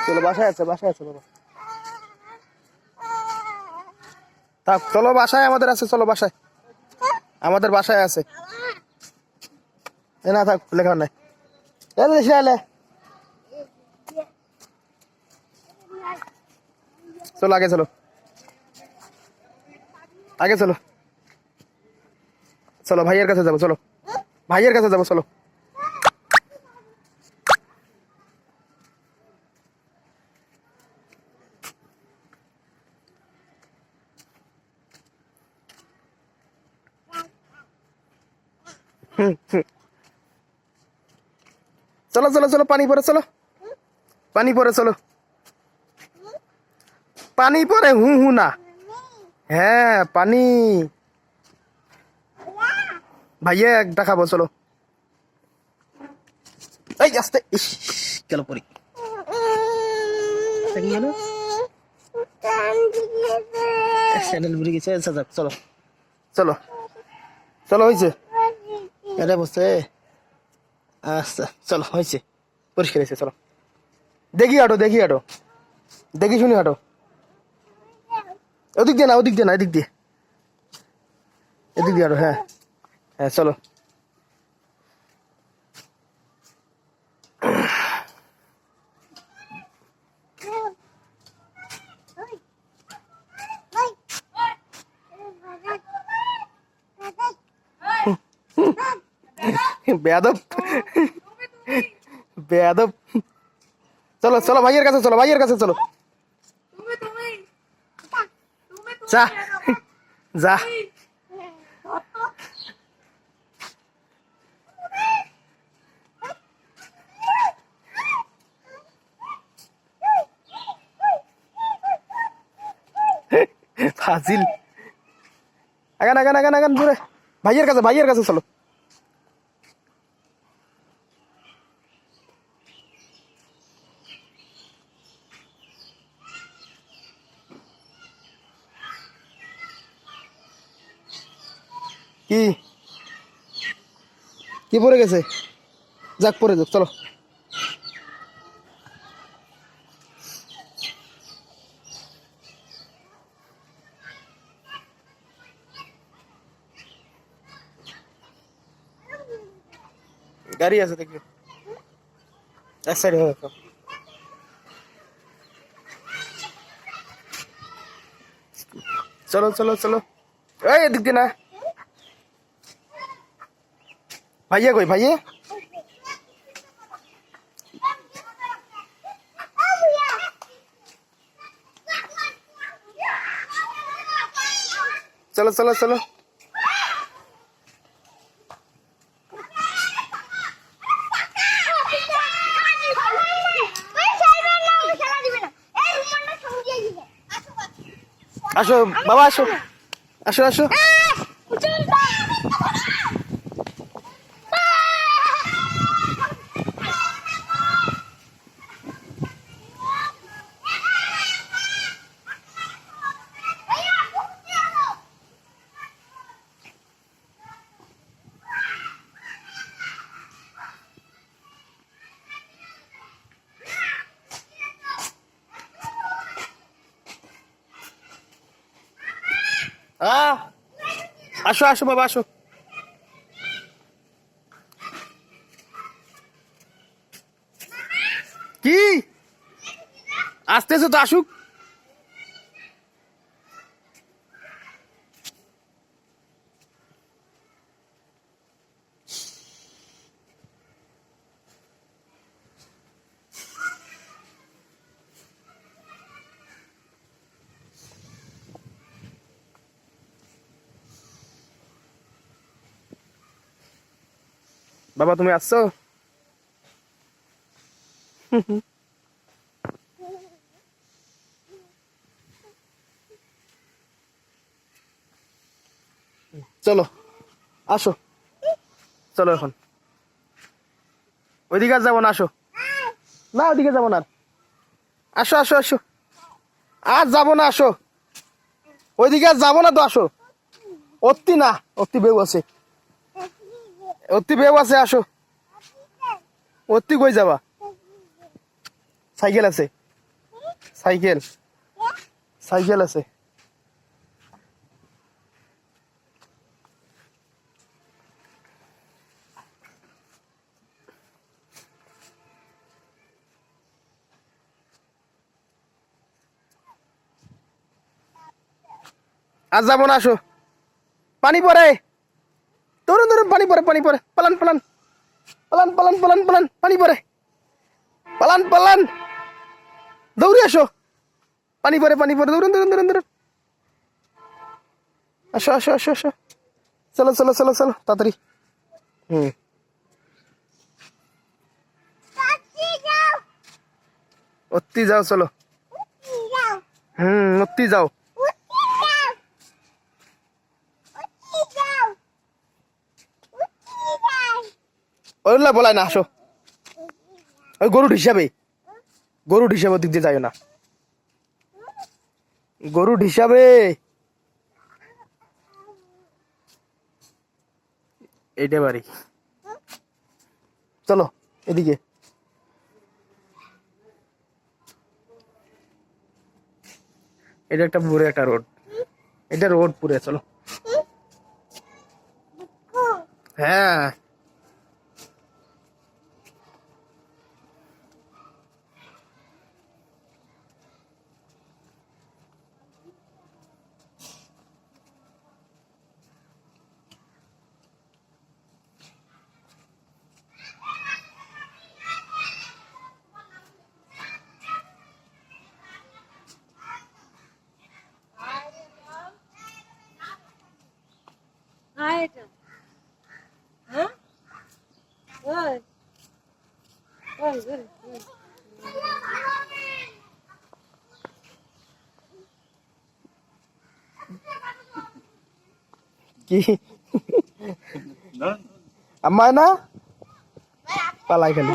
চলো বাসায় আছে বাবা। থাক চলো বাসায় আমাদের আছে, চলো বাসায় আমাদের বাসায় আছে। এ না থাক লেখা নাই। চলো আগে চলো, আগে চলো, চলো ভাইয়ের কাছে যাবো, চলো ভাইয়ের কাছে যাবো, চলো। চলো চলো চলো পানি পরে চলো, পানি পরে চলো, পানি পরে হু হু না, হ্যাঁ পানি ভাইয়া দেখাবো, চলো। এই আস্তে, ইস গেল পরি, স্যান্ডেল বুড়ি গেছে। চলো চলো চলো, হয়েছে এটা বসছে। আচ্ছা চলো হয়েছে, পরিষ্কার হয়েছে, চলো। দেখি হাঁটো, দেখি হাঁটো, দেখি শুনি হাঁটো। ওদিক দিয়ে না, ওদিক দিয়ে না, এদিক দিয়ে, এদিক দিয়ে হাঁটো। হ্যাঁ হ্যাঁ চলো। বেয়াদব বেয়াদব, চলো চলো ভাইয়ের কাছে চলো, ভাইয়ের কাছে চলো। যা যা, ফাজিল। আগান আগান আগান আগান জোরে, ভাইয়ের কাছে, ভাইয়ের কাছে চলো। কি কি পড়ে গেছে? যাক পরে যাক, চলো। গাড়ি আছে দেখি, এক সাইড হয়ে দেখো। চলো চলো চলো, এই এদিক দিয়ে না। ভাইয়া কই ভাইয়া? চলো চলো চলো, আসো বাবা, আসো আসো আসো। আসো আসো বাবা আসো। কি আসতেছো তো, আসুক। বাবা তুমি আসছো? চলো আসো, চলো এখন ওইদিকে আর যাবো না, আসো না, ওইদিকে যাবো না, আসো আসো আসো, আর যাবো না, আসো ওইদিকে আর যাবো না তো, আসো। অতি না, অতি বেউ আছে, অতি বেউ আছে, আসো। অতি কই যাবা? সাইকেল আছে। সাইকেল সাইকেল আছে। আজ যাবো না, আসো। পানি পড়ে, ধরুন ধরুন, পানি পড়ে, পানি পড়ে, পালান পালান পালান পালান পালান পালান, পানি পড়ে, পালান পালান, দৌড়ে আসো। পানি পড়ে, পানি পড়ে, ধরুন ধরুন ধরুন ধরুন, আসো আসো আসো আসো, চলো চলো চলো চলো তাড়াতাড়ি। হুম, অতি যাও, চলো। অতি যাও। ওইগুলা বলাই না, আসো। ওই গরুর হিসাবে, গরুর হিসাবে দিক দিয়ে যাই না, গরুর হিসাবে। এইটা বাড়ি, চলো এদিকে। এটা একটা পুরো একটা রোড, এটা রোড পুরে, চলো। হ্যাঁ, কি আমায় না পালাই খালি।